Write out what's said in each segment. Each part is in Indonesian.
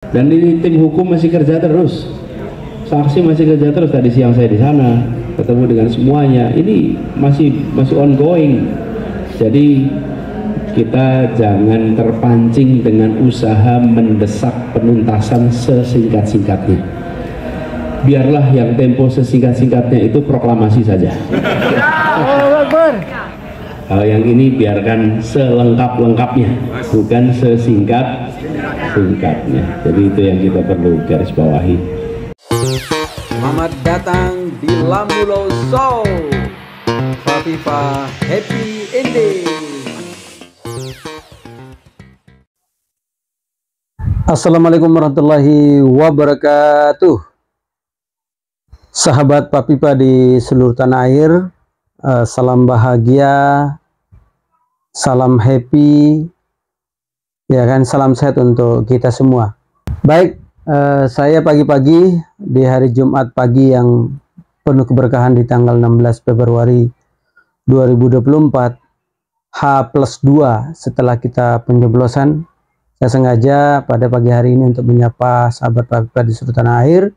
Dan ini tim hukum masih kerja terus, saksi masih kerja terus. Tadi siang saya di sana ketemu dengan semuanya. Ini masih ongoing. Jadi kita jangan terpancing dengan usaha mendesak penuntasan sesingkat-singkatnya. Biarlah yang tempo sesingkat-singkatnya itu proklamasi saja. Kalau yang ini biarkan selengkap-lengkapnya, bukan sesingkat-singkatnya. Jadi itu yang kita perlu garis bawahi. Selamat datang di Lambulo Show. Fafifa Happy Ending. Assalamualaikum warahmatullahi wabarakatuh. Sahabat Fafifa di seluruh tanah air, salam bahagia, salam happy, ya kan, salam sehat untuk kita semua. Baik, saya pagi-pagi di hari Jumat pagi yang penuh keberkahan di tanggal 16 Februari 2024, H+2 setelah kita pencoblosan. Saya sengaja pada pagi hari ini untuk menyapa sahabat Fafifa di seluruh tanah air.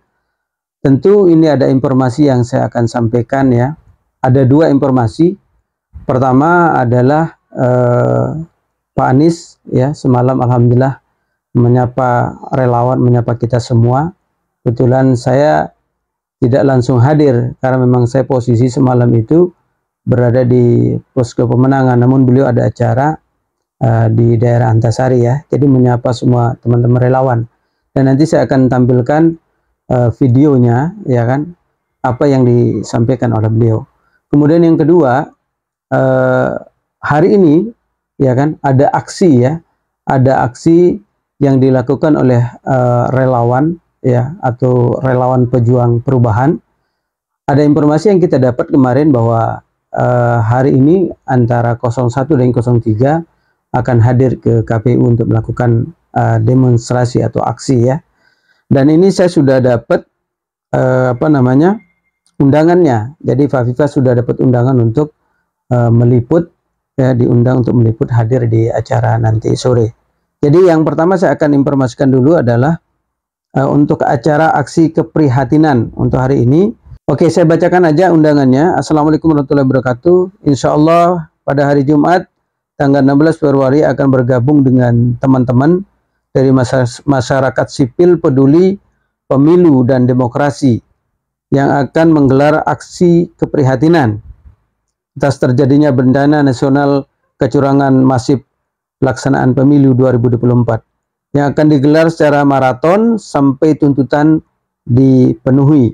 Tentu ini ada informasi yang saya akan sampaikan ya. Ada dua informasi. Pertama adalah Pak Anies ya, semalam alhamdulillah menyapa relawan, menyapa kita semua. Kebetulan saya tidak langsung hadir karena memang saya posisi semalam itu berada di posko pemenangan, namun beliau ada acara di daerah Antasari ya. Jadi menyapa semua teman-teman relawan. Dan nanti saya akan tampilkan videonya ya kan, apa yang disampaikan oleh beliau. Kemudian yang kedua, hari ini ya kan ada aksi ya, ada aksi yang dilakukan oleh relawan ya, atau relawan pejuang perubahan. Ada informasi yang kita dapat kemarin bahwa hari ini antara 01 dan 03 akan hadir ke KPU untuk melakukan demonstrasi atau aksi ya. Dan ini saya sudah dapat undangannya. Jadi Fafifa sudah dapat undangan untuk meliput ya, diundang untuk meliput, hadir di acara nanti sore. Jadi yang pertama saya akan informasikan dulu adalah untuk acara aksi keprihatinan untuk hari ini. Oke, saya bacakan aja undangannya. Assalamualaikum warahmatullahi wabarakatuh. Insya Allah pada hari Jumat tanggal 16 Februari akan bergabung dengan teman-teman dari masyarakat sipil peduli pemilu dan demokrasi yang akan menggelar aksi keprihatinan atas terjadinya bencana nasional kecurangan masif pelaksanaan pemilu 2024 yang akan digelar secara maraton sampai tuntutan dipenuhi.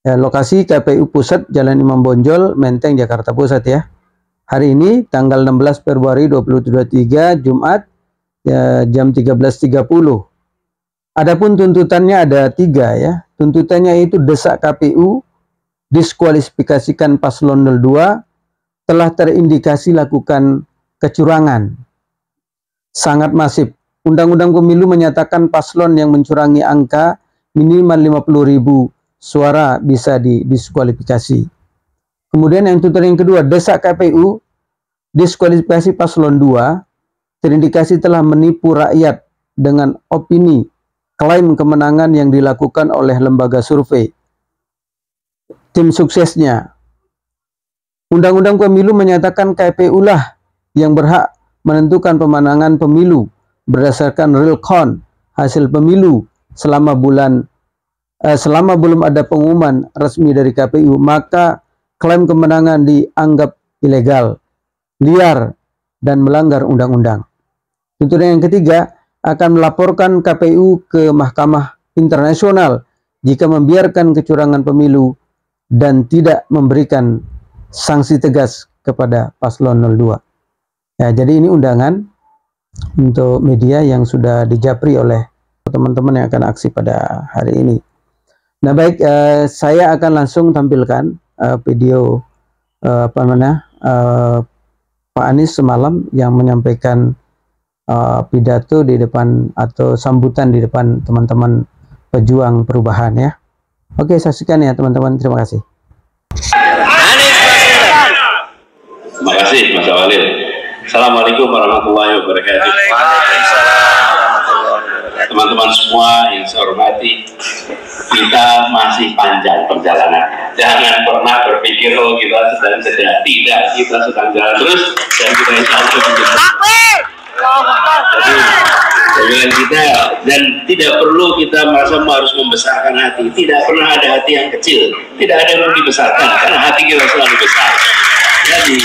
Ya, lokasi KPU Pusat Jalan Imam Bonjol, Menteng, Jakarta Pusat ya. Hari ini tanggal 16 Februari 2023 Jumat ya, jam 13.30. Adapun tuntutannya ada 3 ya. Tuntutannya itu desak KPU diskualifikasikan paslon 02 telah terindikasi lakukan kecurangan sangat masif. Undang-undang pemilu menyatakan paslon yang mencurangi angka minimal 50.000 suara bisa didiskualifikasi. Kemudian yang tuntutan yang kedua, desak KPU diskualifikasi paslon 2 terindikasi telah menipu rakyat dengan opini klaim kemenangan yang dilakukan oleh lembaga survei. Tim suksesnya. Undang-undang pemilu menyatakan KPU lah yang berhak menentukan pemenangan pemilu berdasarkan real count hasil pemilu selama belum ada pengumuman resmi dari KPU, maka klaim kemenangan dianggap ilegal, liar, dan melanggar undang-undang. Tuntutan yang ketiga, akan melaporkan KPU ke Mahkamah Internasional jika membiarkan kecurangan pemilu dan tidak memberikan sanksi tegas kepada paslon 02. Ya, jadi ini undangan untuk media yang sudah dijapri oleh teman-teman yang akan aksi pada hari ini. Nah baik, saya akan langsung tampilkan video Pak Anies semalam yang menyampaikan pidato di depan atau sambutan di depan teman-teman pejuang perubahan ya. Oke, saksikan ya teman-teman, terima kasih. Terima kasih Mas Walil. Assalamualaikum warahmatullahi wabarakatuh. teman-teman semua yang saya hormati, kita masih panjang perjalanan. Jangan pernah berpikir oh kita sedang jeda. Tidak, kita sedang jalan terus dan kita insya Allah jadi kita, dan tidak perlu kita merasa harus membesarkan hati. Tidak pernah ada hati yang kecil, tidak ada yang perlu dibesarkan karena hati kita selalu besar. Jadi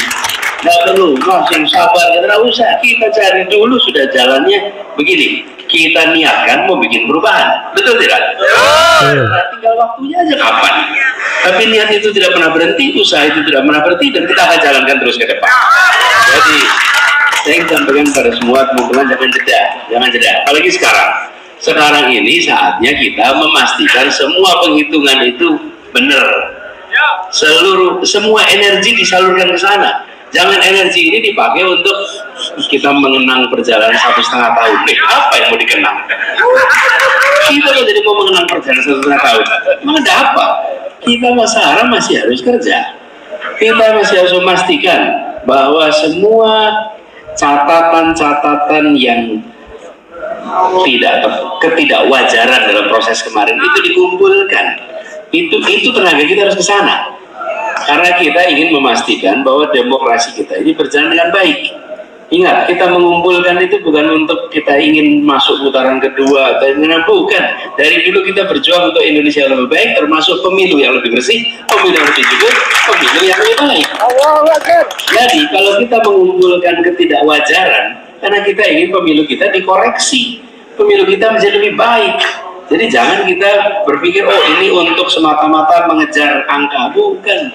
tidak perlu langsung sabar, tidak usah. Kita cari dulu sudah jalannya begini. Kita niatkan mau bikin perubahan, betul tidak? Nah, tinggal waktunya aja kapan. Tapi niat itu tidak pernah berhenti, usaha itu tidak pernah berhenti, dan kita akan jalankan terus ke depan. Jadi saya ingin sampaikan pada semua teman-teman, jangan jeda. Apalagi sekarang ini saatnya kita memastikan semua penghitungan itu benar. Semua energi disalurkan ke sana. Jangan energi ini dipakai untuk kita mengenang perjalanan 1,5 tahun. Apa yang mau dikenang? Kita jadi mau mengenang perjalanan 1,5 tahun. Emang ada apa? Kita sekarang masih harus kerja. Kita masih harus memastikan bahwa semua catatan-catatan yang ketidakwajaran dalam proses kemarin itu dikumpulkan. Itu tenaga kita harus ke sana. Karena kita ingin memastikan bahwa demokrasi kita ini berjalan dengan baik. Ingat, kita mengumpulkan itu bukan untuk kita ingin masuk putaran kedua atau bukan. Dari dulu kita berjuang untuk Indonesia yang lebih baik, termasuk pemilu yang lebih bersih, pemilu yang lebih jujur, pemilu yang lebih baik. Jadi kalau kita mengumpulkan ketidakwajaran, karena kita ingin pemilu kita dikoreksi, pemilu kita menjadi lebih baik. Jadi jangan kita berpikir oh ini untuk semata-mata mengejar angka, bukan.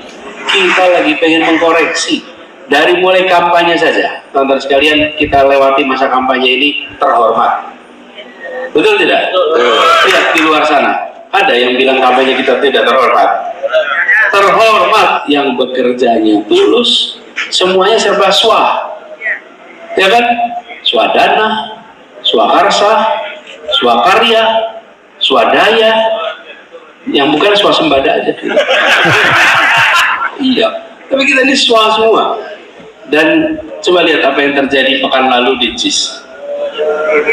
Kita lagi pengen mengkoreksi. Dari mulai kampanye saja, teman-teman sekalian, kita lewati masa kampanye ini terhormat. Betul tidak? Lihat di luar sana, ada yang bilang kampanye kita tidak terhormat. Terhormat yang bekerjanya tulus, semuanya serba swa. Ya kan? Swadana, swakarsa, swakarya, swadaya, yang bukan swasembada aja. Iya, tapi kita ini semua. Dan coba lihat apa yang terjadi pekan lalu di JIS.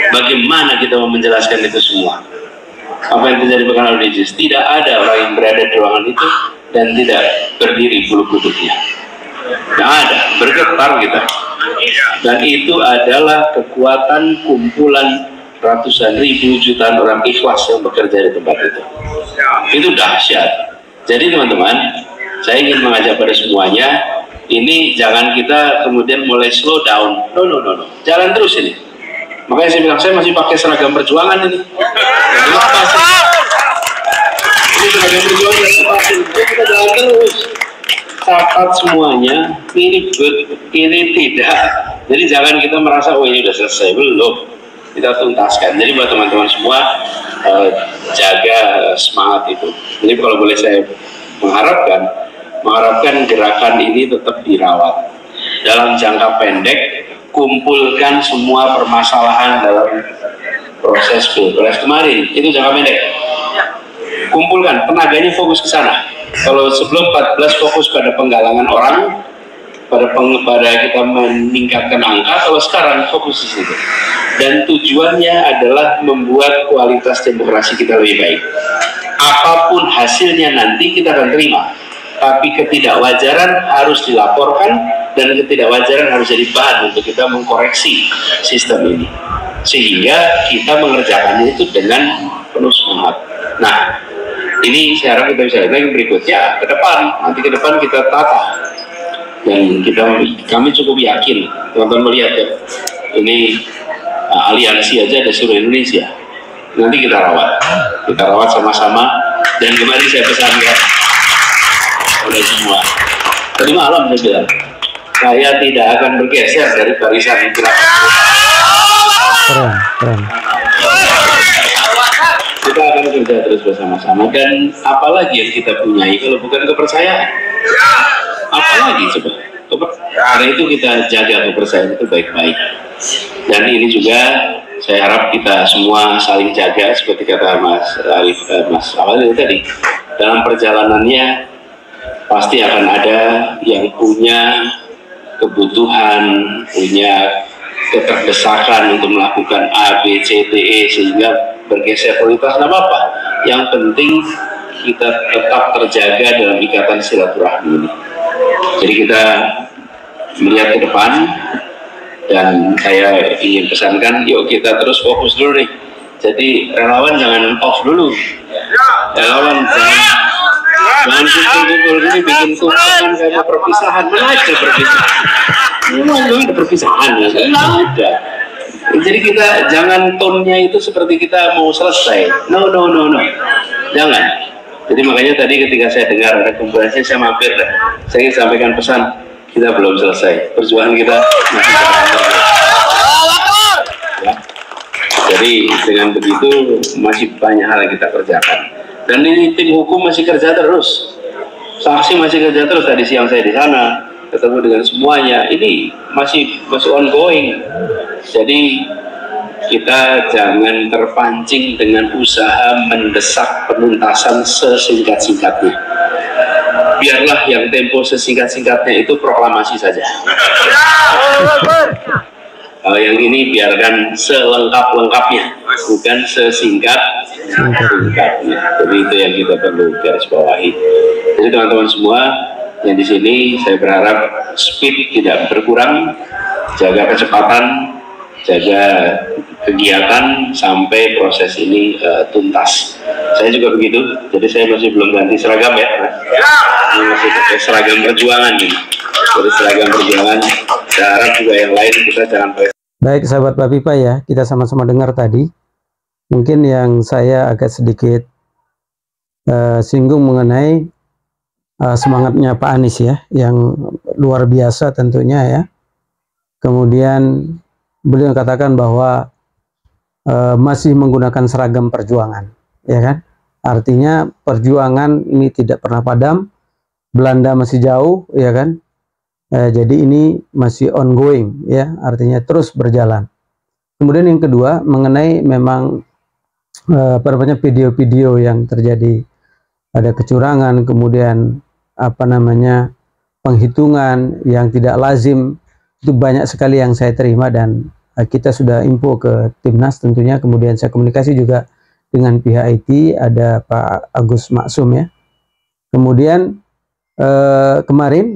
Bagaimana kita mau menjelaskan itu semua? Apa yang terjadi pekan lalu di JIS? Tidak ada orang yang berada di ruangan itu dan tidak berdiri bulu kuduknya. Tidak ada, bergetar kita. Dan itu adalah kekuatan kumpulan ratusan ribu jutaan orang ikhlas yang bekerja di tempat itu. Itu dahsyat. Jadi teman-teman, saya ingin mengajak pada semuanya, ini jangan kita kemudian mulai slow down. No. Jalan terus ini. Makanya saya bilang, saya masih pakai seragam perjuangan ini. Ini seragam perjuangan kita jalan terus. Catat semuanya, ini tidak. Jadi jangan kita merasa, oh ini udah selesai. Belum. Kita tuntaskan. Jadi buat teman-teman semua, jaga semangat itu. Jadi kalau boleh saya mengharapkan gerakan ini tetap dirawat. Dalam jangka pendek, kumpulkan semua permasalahan dalam proses pilpres kemarin. Itu jangka pendek. Kumpulkan, tenaganya fokus ke sana. Kalau sebelum 14 fokus pada penggalangan orang, pada kita meningkatkan angka, kalau sekarang fokus di situ. Dan tujuannya adalah membuat kualitas demokrasi kita lebih baik. Apapun hasilnya nanti kita akan terima, tapi ketidakwajaran harus dilaporkan dan ketidakwajaran harus jadi bahan untuk kita mengkoreksi sistem ini sehingga kita mengerjakannya itu dengan penuh semangat. Nah, ini saya harap kita bisa lihat yang berikutnya ke depan. Nanti ke depan kita tata dan kami cukup yakin teman-teman melihat ya, ini aliansi aja ada seluruh Indonesia. Nanti kita rawat sama-sama. Dan kemarin saya pesankan oleh semua. Tadi malam saya bilang, saya tidak akan bergeser dari barisan gerakan. Keren. Kita akan kerja terus bersama-sama. Dan apalagi yang kita punyai kalau bukan kepercayaan? Apalagi coba? Karena itu kita jaga kepercayaan itu baik-baik. Dan ini juga saya harap kita semua saling jaga seperti kata Mas Arif, Mas Awal tadi. Dalam perjalanannya pasti akan ada yang punya kebutuhan, punya keterdesakan untuk melakukan A, B, C, D, E, sehingga bergeser prioritas, nggak apa-apa. Yang penting kita tetap terjaga dalam ikatan silaturahmi ini. Jadi kita melihat ke depan, dan saya ingin pesankan, yuk kita terus fokus dulu nih. Jadi relawan jangan off dulu, relawan jangan kumpul-kumpul ini bikin kumpulan kayak perpisahan. Mana ada perpisahan? Memang ada perpisahan ya? Nggak ada. Jadi kita jangan tone-nya itu seperti kita mau selesai. No, jangan. Jadi makanya tadi ketika saya dengar ada kumpulan, saya mampir dah. Saya ingin sampaikan pesan, kita belum selesai, perjuangan kita masih jalan. Ya. Jadi dengan begitu masih banyak hal yang kita kerjakan. Dan ini tim hukum masih kerja terus, saksi masih kerja terus. Tadi siang saya di sana ketemu dengan semuanya. Ini masih ongoing. Jadi kita jangan terpancing dengan usaha mendesak penuntasan sesingkat-singkatnya. Biarlah yang tempo sesingkat-singkatnya itu proklamasi saja. Kalau yang ini biarkan selengkap-lengkapnya, bukan sesingkat-singkatnya. Jadi itu yang kita perlu garis bawahi. Jadi teman-teman semua yang di sini, saya berharap speed tidak berkurang, jaga kecepatan, jaga kegiatan sampai proses ini tuntas. Saya juga begitu, jadi saya masih belum ganti seragam ya. Ini masih pakai seragam perjuangan nih. Jadi seragam perjuangan, saya harap juga yang lain kita jangan pakai. Baik sahabat Bapipa ya, kita sama-sama dengar tadi. Mungkin yang saya agak sedikit singgung mengenai semangatnya Pak Anies ya, yang luar biasa tentunya ya. Kemudian beliau katakan bahwa masih menggunakan seragam perjuangan, ya kan? Artinya perjuangan ini tidak pernah padam, Belanda masih jauh, ya kan? Jadi ini masih ongoing, ya, artinya terus berjalan. Kemudian yang kedua mengenai memang video-video yang terjadi, ada kecurangan, kemudian penghitungan yang tidak lazim, itu banyak sekali yang saya terima dan kita sudah info ke Timnas tentunya. Kemudian saya komunikasi juga dengan pihak IT, ada Pak Agus Maksum ya. Kemudian kemarin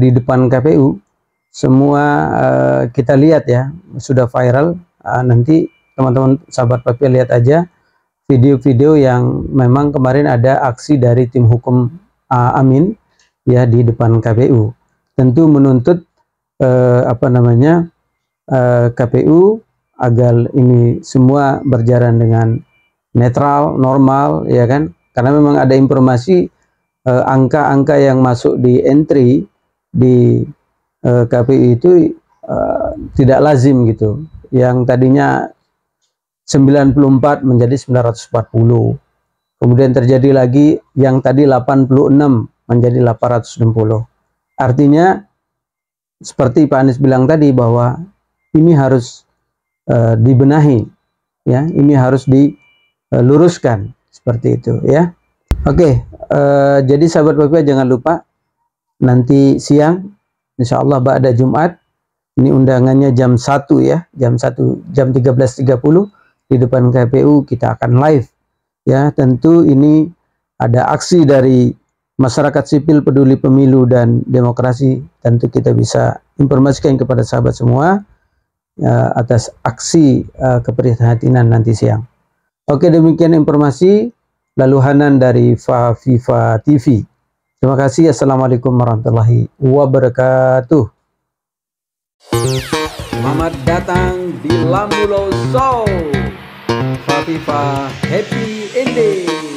di depan KPU semua kita lihat ya, sudah viral. Nanti teman-teman sahabat Bapipa lihat aja video-video yang memang kemarin ada aksi dari tim hukum Amin ya di depan KPU. Tentu menuntut KPU agar ini semua berjalan dengan netral, normal, ya kan? Karena memang ada informasi angka-angka yang masuk di entry di KPU itu tidak lazim gitu. Yang tadinya 94 menjadi 940. Kemudian terjadi lagi yang tadi 86 menjadi 860. Artinya seperti Pak Anies bilang tadi bahwa ini harus dibenahi ya, ini harus diluruskan seperti itu ya. Oke, jadi sahabat Bapipa jangan lupa nanti siang insya Allah ba'da Jumat ini undangannya jam 1 ya, jam 13.30 di depan KPU kita akan live ya. Tentu ini ada aksi dari masyarakat sipil peduli pemilu dan demokrasi. Tentu kita bisa informasikan kepada sahabat semua atas aksi keprihatinan nanti siang. Oke, demikian informasi laluhanan dari Faviva TV. Terima kasih. Assalamualaikum warahmatullahi wabarakatuh. Selamat datang di Lambulo Show. Faviva Happy Ending.